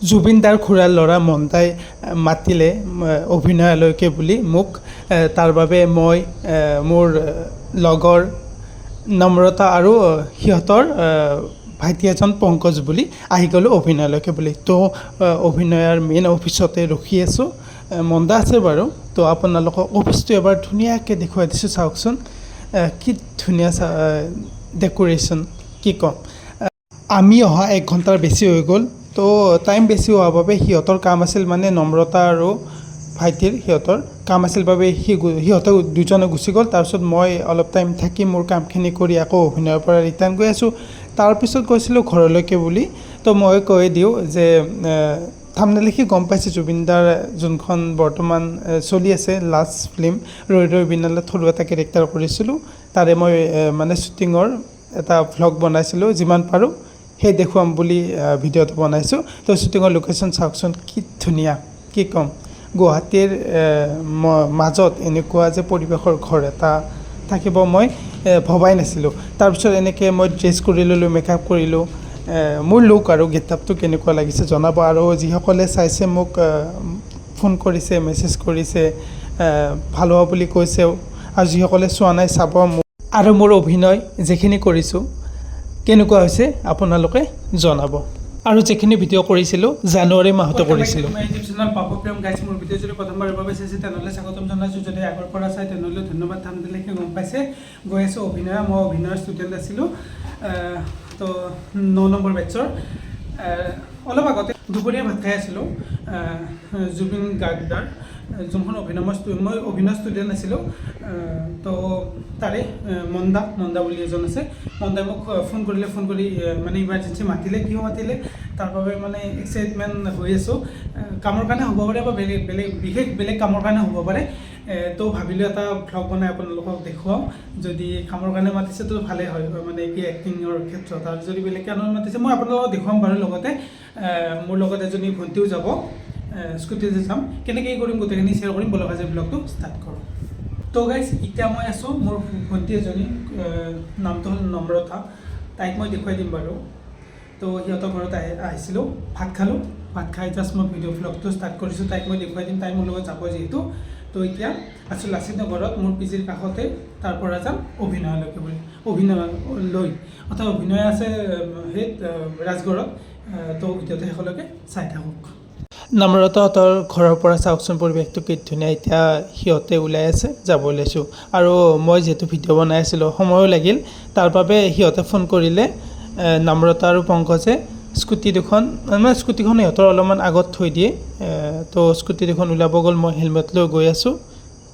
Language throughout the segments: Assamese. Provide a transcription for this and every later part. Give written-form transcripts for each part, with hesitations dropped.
জুবিন দাৰ খুৰাৰ ল'ৰা মন্দাই মাতিলে অভিনয়ালয়কে বুলি মোক। তাৰ বাবে মই মোৰ লগৰ নম্ৰতা আৰু সিহঁতৰ ভাইটি এজন পংকজ বুলি আহি গ'লোঁ অভিনয়ালয়কে বুলি। তো অভিনয়ৰ মেইন অফিচতে ৰখি আছোঁ। মন্দা আছে বাৰু। তো আপোনালোকক অফিচটো এবাৰ ধুনীয়াকৈ দেখুৱাই দিছোঁ, চাওকচোন কি ধুনীয়া ডেক'ৰেশ্যন, কি ক'ম। আমি অহা 1 ঘণ্টাৰ বেছি হৈ গ'ল। তো টাইম বেছি হোৱাৰ বাবে সিহঁতৰ কাম আছিল, মানে নম্ৰতা আৰু ভাইটিৰ সিহঁতৰ কাম আছিল বাবে সিহঁতে দুজনে গুচি গ'ল। তাৰপিছত মই অলপ টাইম থাকি মোৰ কামখিনি কৰি আকৌ অভিনয়ৰ পৰা ৰিটাৰ্ণ গৈ আছোঁ। তাৰপিছত গৈছিলোঁ ঘৰলৈকে বুলি। তো মই কৈ দিওঁ যে থাম্বনেইল দেখি গম পাইছে জুবিনদাৰ যোনখন বৰ্তমান চলি আছে লাষ্ট ফিল্ম ৰৈ ৰৈ বিনালে থলুৱা এটা কেৰেক্টাৰ কৰিছিলোঁ। তাৰে মই মানে শ্বুটিঙৰ এটা ভ্লগ বনাইছিলোঁ, যিমান পাৰোঁ সেই দেখুৱাম বুলি ভিডিঅ'টো বনাইছোঁ। তো শ্বুটিঙৰ লোকেশ্যন চাওকচোন কি ধুনীয়া, কি ক'ম। গুৱাহাটীৰ মাজত এনেকুৱা যে পৰিৱেশৰ ঘৰ এটা থাকিব মই ভবাই নাছিলোঁ। তাৰপিছত এনেকৈ মই ড্ৰেছ কৰি ল'লোঁ, মেকআপ কৰিলোঁ। মোৰ লুক আৰু গেটআপটো কেনেকুৱা লাগিছে জনাব। আৰু যিসকলে চাইছে মোক ফোন কৰিছে, মেছেজ কৰিছে, ভাল হোৱা বুলি কৈছেও। আৰু যিসকলে চোৱা নাই চাব। আৰু মোৰ অভিনয় যিখিনি কৰিছোঁ কেনেকুৱা হৈছে আপোনালোকে জনাব। আৰু যিখিনি ভিডিঅ' কৰিছিলোঁ জানুৱাৰী মাহতে কৰিছিলোঁ। ইউটিউব চেনেল পাপু প্ৰেম গাইছ। মোৰ ভিডিঅ' যদি প্ৰথমবাৰৰ বাবে চাইছে তেনেহ'লে স্বাগতম জনাইছোঁ। যদি আগৰ পৰা চাই তেনেহ'লে ধন্যবাদ। থাম্বনেইলকে গম পাইছে গৈ আছোঁ অভিনয়। মই অভিনয়ৰ ষ্টুডেণ্ট আছিলোঁ। তো 9 নম্বৰ বেটছৰ। অলপ আগতে দুপৰীয়া ভাত খাই আছিলোঁ। জুবিন গাৰ্গদাৰ যোনখন মই অভিনয় ষ্টুডেণ্ট আছিলোঁ। তো তাৰে মন্দা বুলি এজন আছে। মন্দাই মোক ফোন কৰি মানে ইমাৰ্জেঞ্চি মাতিলে। কিয় মাতিলে তাৰ বাবে মানে এক্সাইটমেণ্ট হৈ আছোঁ। কামৰ কাৰণে হ'ব পাৰে বা বেলেগ কামৰ কাৰণে হ'ব পাৰে। তো ভাবিলোঁ এটা ভ্লগ বনাই আপোনালোকক দেখুৱাওঁ। যদি কামৰ কাৰণে মাতিছে তো ভালেই হয়, মানে কি এক্টিঙৰ ক্ষেত্ৰত। আৰু যদি বেলেগ কামত মাতিছে মই আপোনালোকক দেখুৱাম বাৰু। লগতে মোৰ লগত এজনী ভণ্টিও যাব, স্কুটিতে যাম। কেনেকৈ কৰিম গোটেইখিনি শ্বেয়াৰ কৰিম। বলক আজি ব্লগটো ষ্টাৰ্ট কৰোঁ। তো গাইজ এতিয়া মই আছোঁ মোৰ ভণ্টি এজনী, নামটো হ'ল নম্ৰতা। তাইক মই দেখুৱাই দিম বাৰু। তো সিহঁতৰ ঘৰত আহিছিলোঁ, ভাত খালোঁ। ভাত খাই জাষ্ট মই ভিডিঅ' ভ্লগটো ষ্টাৰ্ট কৰিছোঁ। তাইক মই দেখুৱাই দিম, তাই মোৰ লগত যাব যিহেতু। তো এতিয়া আছোঁ লাচিত নগৰত, মোৰ পিজিৰ কাষতে। তাৰ পৰা যাম অভিনয়ালয়কে বুলি, অভিনয়লৈ। অৰ্থাৎ অভিনয় আছে সেই ৰাজগড়ত। তো ভিডিঅ'টো শেষলৈকে চাই থাকক। নম্ৰতাহঁতৰ ঘৰৰ পৰা চাওকচোন পৰিৱেশটো কি ধুনীয়া। এতিয়া সিহঁতে ওলাই আছে, যাব ওলাইছোঁ। আৰু মই যিহেতু ভিডিঅ' বনাই আছিলোঁ সময়ো লাগিল, তাৰ বাবে সিহঁতে ফোন কৰিলে নম্ৰতা আৰু পংকজে। স্কুটিখন সিহঁতৰ অলপমান আগত থৈ দিয়ে। তো স্কুটি দুখন ওলাব গ'ল, মই হেলমেট লৈ গৈ আছোঁ।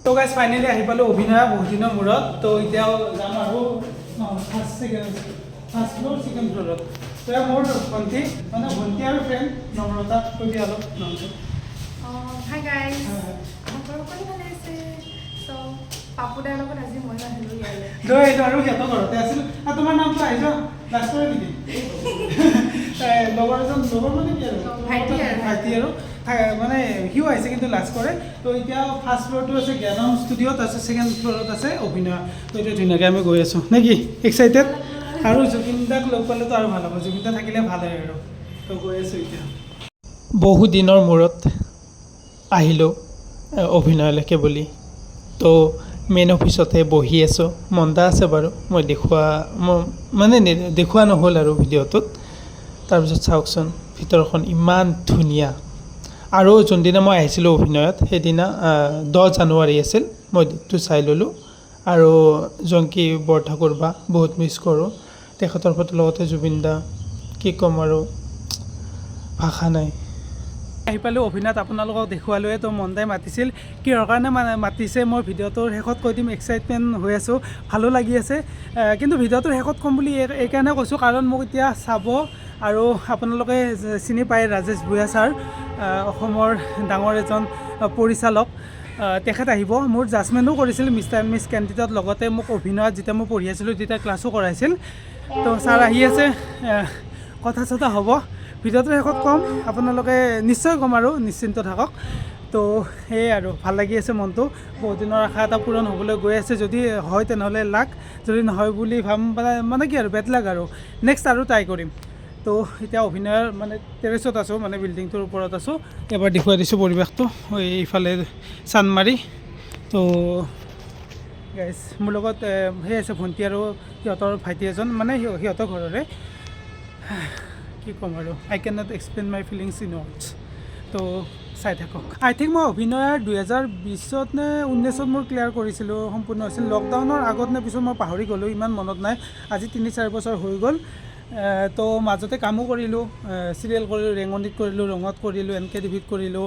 তো গাইজ ফাইনেলি আহি পালোঁ অভিনয় বহুত দিনৰ মূৰত। তো এতিয়াও যাম আৰু ফাৰ্ষ্ট ফ্ল'ৰ ছেকেণ্ড ফ্ল'ৰত। তো মোৰ ভণ্টি আৰু ফ্ৰেণ্ড নম্ৰতা। কৈ দিয়া অলপ নামটো। হাই গাইজ, সকলো ভালে আছে। ত' পাপুদাৰ লগত আজি মই আহিলোঁ ইয়ালৈ। লৈ আহিলোঁ আৰু সিহঁতৰ ঘৰতে আছিলোঁ। আৰু তোমাৰ নামটো আহি যোৱা লাষ্ট কৰে নেকি? লগৰ মানে কি আৰু ভাইটি আৰু মানে সিও আহিছে কিন্তু লাষ্ট কৰে। তো এতিয়া ফাৰ্ষ্ট ফ্ল'ৰটো আছে জ্ঞানম ষ্টুডিঅ', তাৰপিছত ছেকেণ্ড ফ্ল'ৰত আছে অভিনয়। তো এতিয়া ধুনীয়াকৈ আমি গৈ আছোঁ নে কি? এক্সাইটেড। আৰু জুবিন দাক লগ পালেতো আৰু ভাল হ'ব, জুবিন দা থাকিলে ভাল হয় আৰু। তো গৈ আছোঁ এতিয়া। বহু দিনৰ মূৰত আহিলোঁ অভিনয়লৈকে বুলি। তো মেইন অফিচতে বহি আছোঁ। মন্দা আছে বাৰু, মই দেখুওৱা নহ'ল আৰু ভিডিঅ'টোত। তাৰপিছত চাওকচোন ভিতৰখন ইমান ধুনীয়া। আৰু যোনদিনা মই আহিছিলোঁ অভিনয়ত সেইদিনা 10 জানুৱাৰী আছিল। মই ডেটটো চাই ল'লোঁ। আৰু জংকী বৰঠাকুৰ বা বহুত মিছ কৰোঁ তেখেতৰ ফটো, লগতে জুবিন দা। কি ক'ম আৰু, ভাষা নাই। আহি পালোঁ অভিনয়ত, আপোনালোকক দেখুৱালোৱে। তো মন্দাই মাতিছিল, কিহৰ কাৰণে মাতিছে মই ভিডিঅ'টোৰ শেষত কৈ দিম। এক্সাইটমেণ্ট হৈ আছোঁ, ভালো লাগি আছে। কিন্তু ভিডিঅ'টোৰ শেষত ক'ম বুলি এইকাৰণে কৈছোঁ কাৰণ মোক এতিয়া চাব। আৰু আপোনালোকে চিনি পায় ৰাজেশ ভূঞা ছাৰ, অসমৰ ডাঙৰ এজন পৰিচালক। তেখেত আহিব। মোৰ জাজমেণ্টো কৰিছিল মিষ্টাৰ এণ্ড মিছ কেণ্ডিডেট। লগতে মোক অভিনয়ত যেতিয়া মই পঢ়ি আছিলোঁ তেতিয়া ক্লাছো কৰাইছিল। তো ছাৰ আহি আছে, কথা চথা হ'ব। ভিডিঅ'টোৰ শেষত ক'ম, আপোনালোকে নিশ্চয় ক'ম আৰু নিশ্চিন্ত থাকক। তো সেয়াই আৰু ভাল লাগি আছে মনটো। বহুত দিনৰ আশা এটা পূৰণ হ'বলৈ গৈ আছে। যদি হয় তেনেহ'লে লাক, যদি নহয় বুলি মানে কি আৰু বেড লাক আৰু। নেক্সট আৰু ট্ৰাই কৰিম। তো এতিয়া অভিনয়ৰ মানে টেৰেছত আছোঁ, মানে বিল্ডিংটোৰ ওপৰত আছোঁ। এবাৰ দেখুৱাই দিছোঁ পৰিৱেশটো, এইফালে চানমাৰি। তো গাইজ মোৰ লগত সেই আছে ভণ্টি আৰু সিহঁতৰ ভাইটি এজন, মানে সিহঁতৰ ঘৰৰে। কি ক'ম আৰু, I cannot explain my feelings in words. তো চাই থাকক। আই থিংক মই অভিনয় 2020 নে 2019 মোৰ ক্লিয়াৰ কৰিছিলোঁ, সম্পূৰ্ণ হৈছিল। লকডাউনৰ আগত নে পিছত মই পাহৰি গ'লোঁ, ইমান মনত নাই। আজি 3-4 বছৰ হৈ গ'ল। তো মাজতে কামো কৰিলোঁ, চিৰিয়েল কৰিলোঁ, ৰেঙনিত কৰিলোঁ, ৰঙত কৰিলোঁ, NKTVত কৰিলোঁ,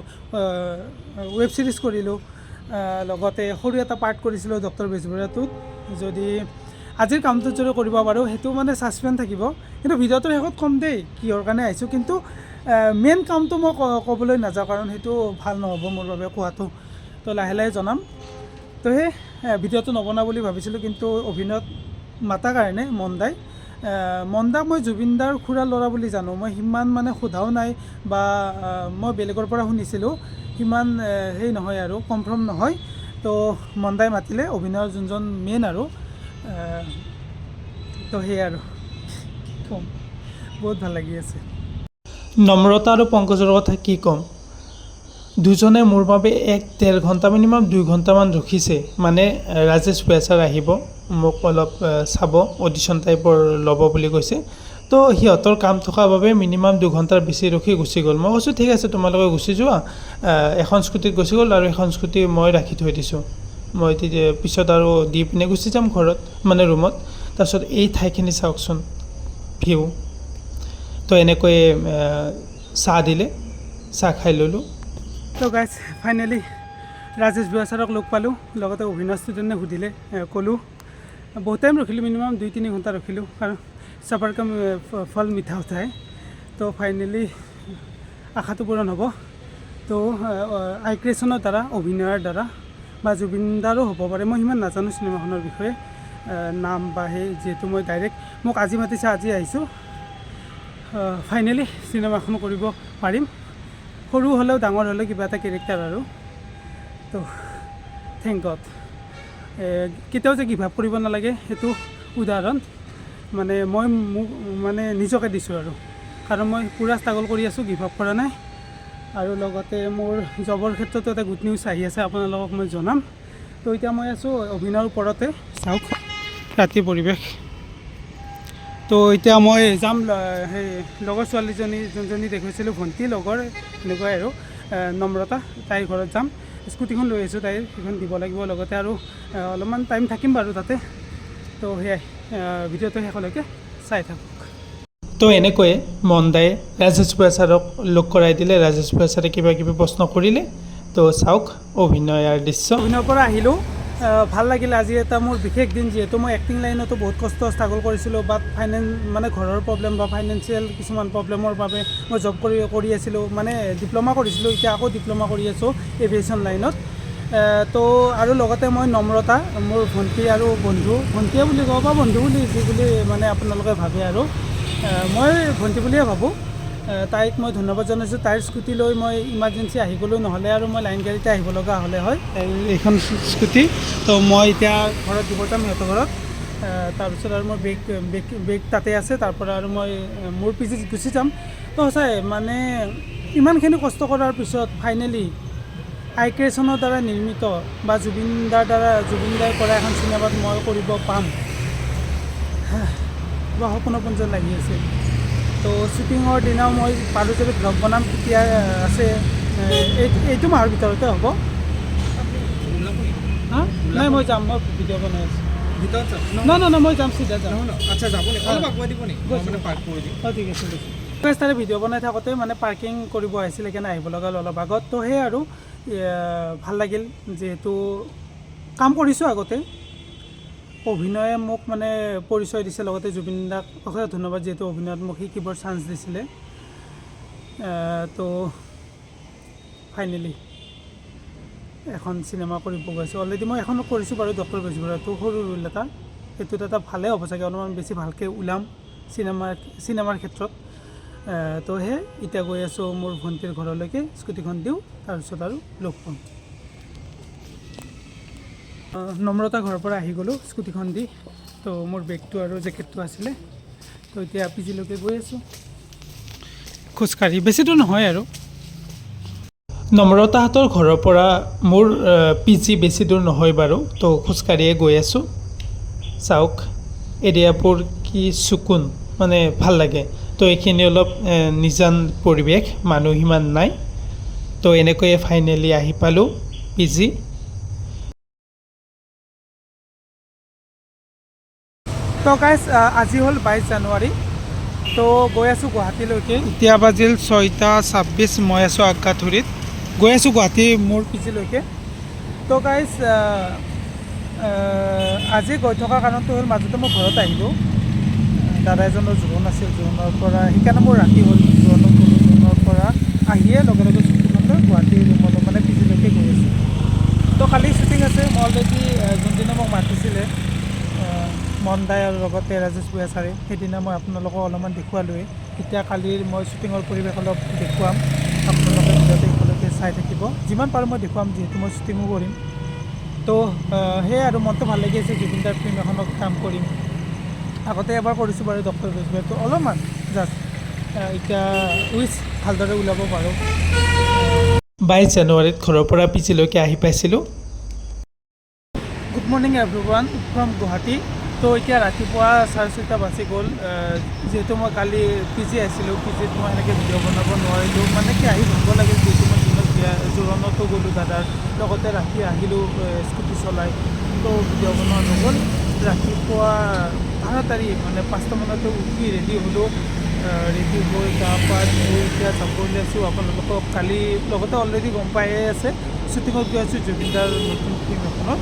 ৱেব ছিৰিজ কৰিলোঁ, লগতে সৰু এটা পাৰ্ট কৰিছিলোঁ ডক্টৰ বেজবৰুৱাটোত। যদি আজিৰ কামটোত যদি কৰিব পাৰোঁ সেইটো মানে ছাছপেন্স থাকিব। কিন্তু ভিডিঅ'টোৰ শেষত ক'ম দেই কিহৰ কাৰণে আহিছোঁ, কিন্তু মেইন কামটো মই ক'বলৈ নাযাওঁ, কাৰণ সেইটো ভাল নহ'ব মোৰ বাবে কোৱাটো। তো লাহে লাহে জনাম। তো সেই ভিডিঅ'টো নবনাওঁ বুলি ভাবিছিলোঁ, কিন্তু অভিনয়ত মাতাৰ কাৰণে মন্দাক মই জুবিন দাৰ খুৰাৰ ল'ৰা বুলি জানো। মই সিমান মানে সোধাও নাই, বা মই বেলেগৰ পৰা শুনিছিলোঁ, সিমান সেই নহয় আৰু কনফাৰ্ম নহয়। তো মন্দাই মাতিলে, অভিনয়ৰ যোনজন মেইন আৰু। তো সেয়াই আৰু ক'ম, বহুত ভাল লাগি আছে। নম্ৰতা আৰু পংকজৰ কথা কি ক'ম, দুজনে মোৰ বাবে 1-1.5 ঘণ্টা, মিনিমাম 2 ঘণ্টামান ৰখিছে। মানে ৰাজেশ বেচাৰ আহিব, মোক অলপ চাব, অডিশ্যন টাইপৰ ল'ব বুলি কৈছে। তো সিহঁতৰ কাম থকাৰ বাবে মিনিমাম 2 ঘণ্টাৰ বেছি ৰখি গুচি গ'ল। মই কৈছোঁ ঠিক আছে তোমালোকে গুচি যোৱা। এখন স্কুটিত গুচি গ'ল, আৰু এখন স্কুটি মই ৰাখি থৈ দিছোঁ। মই তেতিয়া পিছত আৰু দি পিনে গুচি যাম ঘৰত, মানে ৰুমত। তাৰপিছত এই ঠাইখিনি চাওকচোন, ভিউ। তো এনেকৈ চাহ দিলে, চাহ খাই ল'লোঁ। তো গাইজ ফাইনেলি ৰাজেশ বুৱা ছাৰক লগ পালোঁ, লগতে অভিনয় ষ্টুডেণ্টে সুধিলে, ক'লোঁ। বহুত টাইম ৰখিলোঁ, মিনিমাম 2-3 ঘণ্টা ৰখিলোঁ, কাৰণ সবৰ কাম ফল মিঠা হোতা হে। তো ফাইনেলি আশাটো পূৰণ হ'ব। তো আই ক্ৰিয়েশ্যনৰ দ্বাৰা, অভিনয়ৰ দ্বাৰা, বা জুবিন দাৰো হ'ব পাৰে, মই সিমান নাজানো চিনেমাখনৰ বিষয়ে নাম বা সেই, যিহেতু মই ডাইৰেক্ট মোক আজি মাতিছে, আজি আহিছোঁ। ফাইনেলি চিনেমাখন কৰিব পাৰিম, সৰু হ'লেও ডাঙৰ হ'লেও কিবা এটা কেৰেক্টাৰ আৰু। তো থেংক গড। কেতিয়াও যে গিভ আপ কৰিব নালাগে সেইটো উদাহৰণ মানে মই মোক মানে নিজকে দিছোঁ আৰু, কাৰণ মই পূৰা ষ্ট্ৰাগল কৰি আছোঁ, গিভ আপ কৰা নাই। আৰু লগতে মোৰ জবৰ ক্ষেত্ৰতো এটা গুড নিউজ আহি আছে, আপোনালোকক মই জনাম। তো এতিয়া মই আছোঁ অভিনয়ৰ ওপৰতে, চাওক ৰাতিৰ পৰিৱেশ। তো এতিয়া মই যাম সেই লগৰ ছোৱালীজনী যোনজনী দেখুৱাইছিলোঁ, ভণ্টি লগৰ এনেকুৱাই আৰু, নম্ৰতা, তাইৰ ঘৰত যাম। স্কুটিখন লৈ আহিছোঁ, তাইৰ সেইখন দিব লাগিব, লগতে আৰু অলপমান টাইম থাকিম বাৰু তাতে। তো সেয়াই, ভিডিঅ'টো শেষলৈকে চাই থাকক। তো এনেকৈয়ে মন্দাই ৰাজেশ বুৱা ছাৰক লগ কৰাই দিলে, ৰাজেশ বুৱা ছাৰে কিবা কিবি প্ৰশ্ন কৰিলে। তো চাওক অভিনয়ৰ দৃশ্য। অভিনয়ৰ পৰা আহিলোঁ, ভাল লাগিলে। আজি এটা মোৰ বিশেষ দিন, যিহেতু মই এক্টিং লাইনতো বহুত কষ্ট ষ্ট্ৰাগল কৰিছিলোঁ, বাট মানে ঘৰৰ প্ৰব্লেম বা ফাইনেন্সিয়েল কিছুমান প্ৰব্লেমৰ বাবে মই জব কৰি আছিলোঁ, মানে ডিপ্ল'মা কৰিছিলোঁ, এতিয়া আকৌ ডিপ্ল'মা কৰি আছোঁ এভিয়েশ্যন লাইনত। তো আৰু লগতে মই নম্ৰতা, মোৰ ভণ্টি আৰু বন্ধু, ভণ্টিয়ে বুলি কওঁ বা বন্ধু বুলি যি বুলি মানে আপোনালোকে ভাবে আৰু, মই ভণ্টি বুলিয়ে ভাবোঁ। তাইক মই ধন্যবাদ জনাইছোঁ। তাইৰ স্কুটি লৈ মই ইমাৰ্জেঞ্চি আহি গ'লোঁ, নহ'লে আৰু মই লাইন গাড়ীতে আহিব লগা হ'লে হয়। এইখন স্কুটি। তো মই এতিয়া ঘৰত দিব যাম, সিহঁতৰ ঘৰত। তাৰপিছত আৰু মোৰ বেগ তাতে আছে, তাৰপৰা আৰু মই মোৰ পিছত গুচি যাম। তো সঁচাই মানে ইমানখিনি কষ্ট কৰাৰ পিছত ফাইনেলি আই ক্ৰিয়েশ্যনৰ দ্বাৰা নিৰ্মিত বা জুবিন দাই কৰা এখন চিনেমাত মই কৰিব পাম, বা সপোনপঞ্জ লাগি আছে। তো শ্বুটিঙৰ দিনাও মই পাৰোঁ যদি ভ্লগ বনাম, কেতিয়া আছে এইটো মাহৰ ভিতৰতে হ'ব। নাই মই যাম, মই ভিডিঅ' বনাই আছোঁ। নাই মই যাম, চিধা যাম। আচ্ছা যাব নি অলপ আগুৱাই দিব নি মই মানে পাৰ্ক কৰি দিম। ঠিক আছে ঠিক আছে। ভিডিঅ' বনাই থাকোঁতে মানে পাৰ্কিং কৰিব আহিছিলে, সেইকাৰণে আহিব লগা হ'ল অলপ আগত। তো সেই আৰু ভাল লাগিল, যিহেতু কাম কৰিছোঁ আগতে। অভিনয়ে মোক মানে পৰিচয় দিছে, লগতে জুবিন দাক অশেষ ধন্যবাদ, যিহেতু অভিনয়ত মোক শিকিবৰ চান্স দিছিলে। তো ফাইনেলি এখন চিনেমা কৰিব গৈছোঁ। অলৰেডি মই এখনো কৰিছোঁ বাৰু, ডক্টৰ বেজবৰুৱাটো, সৰু ৰোল এটা। সেইটোত এটা ভালেই হ'ব চাগে, অলপমান বেছি ভালকৈ ওলাম চিনেমাৰ ক্ষেত্ৰত। তো সেই এতিয়া গৈ আছোঁ মোৰ ভণ্টিৰ ঘৰলৈকে, স্কুটিখন দিওঁ, তাৰপিছত আৰু লগ পাম। নম্ৰতা ঘৰৰ পৰা আহি গ'লোঁ স্কুটিখন দি। তো মোৰ বেগটো আৰু জেকেটটো আছিলে। তো এতিয়া পিজিলৈকে গৈ আছোঁ। খোজকাঢ়ি, বেছি দূৰ নহয় আৰু। নম্ৰতাহঁতৰ ঘৰৰ পৰা মোৰ পি জি বেছি দূৰ নহয় বাৰু, তো খোজকাঢ়িয়ে গৈ আছোঁ। চাওক এৰিয়াবোৰ কি চকুন, মানে ভাল লাগে। তো এইখিনি অলপ নিজান পৰিৱেশ, মানুহ সিমান নাই। তো এনেকৈয়ে ফাইনেলি আহি পালোঁ পি জি। তো গাইজ আজি হ'ল 22 জানুৱাৰী। তো গৈ আছোঁ গুৱাহাটীলৈকে। এতিয়া বাজিল 6:26, মই আছোঁ আগাথুৰিত, গৈ আছোঁ গুৱাহাটী মোৰ পি জিলৈকে। তো গাইজ আজি গৈ থকাৰ কাৰণটো হ'ল মাজতে মই ঘৰত আহিলোঁ, দাদা এজনৰ জোৰোণ আছিল, জোৰোণৰ পৰা সেইকাৰণে মোৰ ৰাতি হ'ল। জোৰোণৰ পৰা আহিয়ে লগে লগে ছুটিখন লৈ গুৱাহাটী ৰুমলৈ মানে পি জিলৈকে গৈ আছোঁ। তো কালি শ্বুটিং আছে, মই অলৰেডি যোনদিনা মোক মাতিছিলে মন দাই আৰু লগতে ৰাজেশ ভূঞা ছাৰে, সেইদিনা মই আপোনালোকক অলপমান দেখুৱালোৱেই। এতিয়া কালিৰ মই শ্বুটিঙৰ পৰিৱেশ অলপ দেখুৱাম, আপোনালোকে ভিডিঅ'তে একেলগে চাই থাকিব। যিমান পাৰোঁ মই দেখুৱাম, যিহেতু মই শ্বুটিঙো কৰিম। তো সেয়াই আৰু মনটো ভাল লাগি আছে, জুবিন দাৰ ফিল্ম এখনত কাম কৰিম। আগতে এবাৰ কৰিছোঁ বাৰু ডক্টৰ বেজবৰুৱাটো, অলপমান জাষ্ট এতিয়া উইচ ভালদৰে ওলাব পাৰোঁ। 22 জানুৱাৰীত ঘৰৰ পৰা পি জিলৈকে আহি পাইছিলোঁ। Good morning everyone from Guwahati. তো এতিয়া ৰাতিপুৱা 6:30 বাজি গ'ল। যিহেতু মই কালি পি জি আহিছিলোঁ, পি জিত মই এনেকৈ ভিডিঅ' বনাব নোৱাৰিলোঁ, মানে কি আহি ভাবিব লাগে, যিহেতু মই দিনত জোৰোণতো গ'লোঁ দাদাৰ লগতে, ৰাতি আহিলোঁ স্কুটি চলাই, তো ভিডিঅ' বনোৱা নগ'ল। ৰাতিপুৱা তাড়াতাড়ি মানে 5টা মানতে উঠি ৰেডি হ'লোঁ, ৰেডি হৈ গা পা ধুই এতিয়া যাব ওলাইছোঁ। আপোনালোকক কালি লগতে অলৰেডি গম পায়ে আছে, শ্বুটিঙত গৈ আছোঁ জুবিন দাৰ নতুন ফিল্ম এখনত।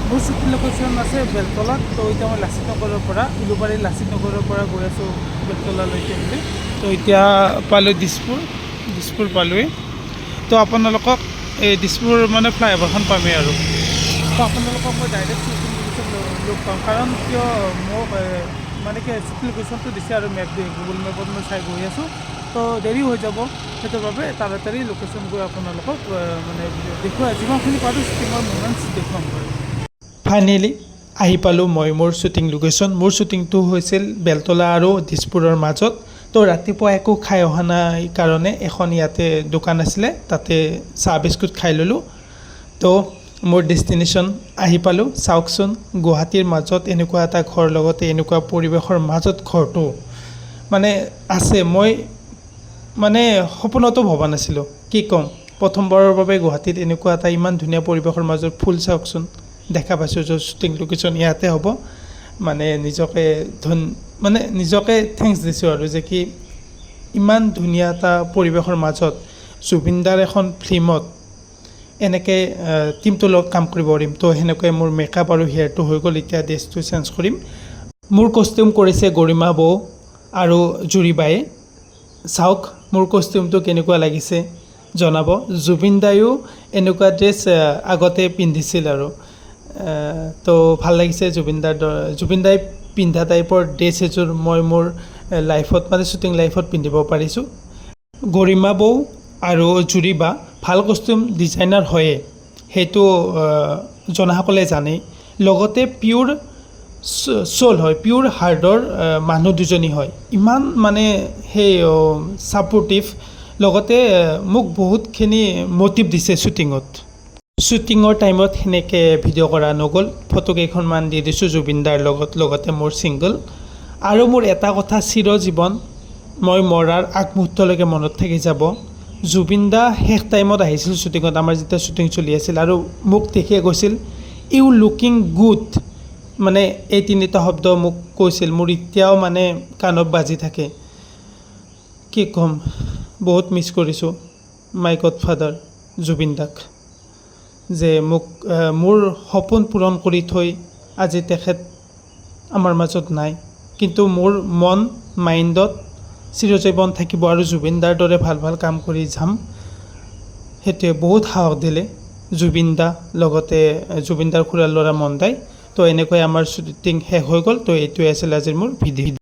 মোৰ শ্বুটিং লোকেশ্যন আছে বেলতলাত। তো এতিয়া মই লাচিত নগৰৰ পৰা, উলুবাৰীৰ লাচিত নগৰৰ পৰা গৈ আছোঁ বেলতলালৈকে বুলি। তো এতিয়া পালোঁ দিছপুৰ পালোঁৱেই। তো আপোনালোকক এই দিছপুৰ মানে ফ্লাইঅভাৰখন পামেই আৰু। তো আপোনালোকক মই ডাইৰেক্ট শ্বুটিং লোকেশ্যন লগ পাম, কাৰণ কিয় মোক মানে কি শ্বুটিং লোকেশ্যনটো দিছে আৰু গুগল মেপত মই চাই গৈ আছোঁ। তো দেৰি হৈ যাব, সেইটোৰ বাবে তাড়াতাড়ি লোকেশ্যন গৈ আপোনালোকক মানে দেখুৱাই যিমানখিনি পাৰোঁ শ্বুটিঙৰ মোমেণ্টছ দেখুৱাম বাৰু। ফাইনেলি আহি পালোঁ মই মোৰ শ্বুটিং লোকেশ্যন। মোৰ শ্বুটিংটো হৈছিল বেলতলা আৰু দিছপুৰৰ মাজত। তো ৰাতিপুৱা একো খাই অহা নাই কাৰণে এখন ইয়াতে দোকান আছিলে, তাতে চাহ বিস্কুট খাই ল'লোঁ। তো মোৰ ডেষ্টিনেশ্যন আহি পালোঁ। চাওকচোন গুৱাহাটীৰ মাজত এনেকুৱা এটা ঘৰ, লগতে এনেকুৱা পৰিৱেশৰ মাজত ঘৰটো মানে আছে, মই মানে সপোনতো ভবা নাছিলোঁ। কি ক'ম, প্ৰথমবাৰৰ বাবে গুৱাহাটীত এনেকুৱা এটা ইমান ধুনীয়া পৰিৱেশৰ মাজত ফুল চাওকচোন দেখা পাইছোঁ, য'ত শ্বুটিং লোকেশ্যন ইয়াতে হ'ব। মানে নিজকে থেংকছ দিছোঁ আৰু, যে কি ইমান ধুনীয়া এটা পৰিৱেশৰ মাজত জুবিন দাৰ এখন ফিল্মত এনেকৈ টিমটোৰ লগত কাম কৰিব পাৰিম। তো সেনেকৈ মোৰ মেকআপ আৰু হেয়াৰটো হৈ গ'ল, এতিয়া ড্ৰেছটো চেঞ্জ কৰিম। মোৰ কষ্টিউম কৰিছে গৰিমা বৌ আৰু জুৰি বায়ে। চাওক মোৰ কষ্টিউমটো কেনেকুৱা লাগিছে জনাব। জুবিন দায়ো এনেকুৱা ড্ৰেছ আগতে পিন্ধিছিল আৰু, তো ভাল লাগিছে। জুবিন দাই পিন্ধা টাইপৰ ড্ৰেছ এযোৰ মই মোৰ লাইফত মানে শ্বুটিং লাইফত পিন্ধিব পাৰিছোঁ। গৰিমা বৌ আৰু জুৰি বা ভাল কষ্টিউম ডিজাইনাৰ হয়ে, সেইটো জনাসকলে জানেই। লগতে পিয়'ৰ চ'ল হয়, পিয়'ৰ হাৰ্টৰ মানুহ দুজনী হয়, ইমান মানে সেই ছাপৰ্টিভ, লগতে মোক বহুতখিনি মটিভ দিছে শ্বুটিঙত। শ্বুটিঙৰ টাইমত সেনেকৈ ভিডিঅ' কৰা নগ'ল, ফটোকেইখনমান দি দিছোঁ জুবিন দাৰ লগত, লগতে মোৰ ছিংগল। আৰু মোৰ এটা কথা চিৰজীৱন মই মৰাৰ আগমুহূৰ্তলৈকে মনত থাকি যাব, জুবিন দা শেষ টাইমত আহিছিল শ্বুটিঙত, আমাৰ যেতিয়া শ্বুটিং চলি আছিল, আৰু মোক দেখিয়ে কৈছিল ইউ লুকিং গুড, মানে এই তিনিটা শব্দ মোক কৈছিল। মোৰ এতিয়াও মানে কাণত বাজি থাকে। কি ক'ম, বহুত মিছ কৰিছোঁ মাই গড ফাদাৰ জুবিন দাক, যে মোক মোৰ সপোন পূৰণ কৰি থৈ আজি তেখেত আমাৰ মাজত নাই, কিন্তু মোৰ মন মাইণ্ডত চিৰজীৱন থাকিব আৰু জুবিন দাৰ দৰে ভাল ভাল কাম কৰি যাম। সেইটোৱে বহুত সাহস দিলে জুবিন দা, লগতে জুবিন দাৰ খুৰাৰ ল'ৰা মন দাই। তো এনেকৈ আমাৰ শ্বুটিং শেষ হৈ গ'ল। তো এইটোৱে আছিল আজিৰ মোৰ ভিডিঅ'।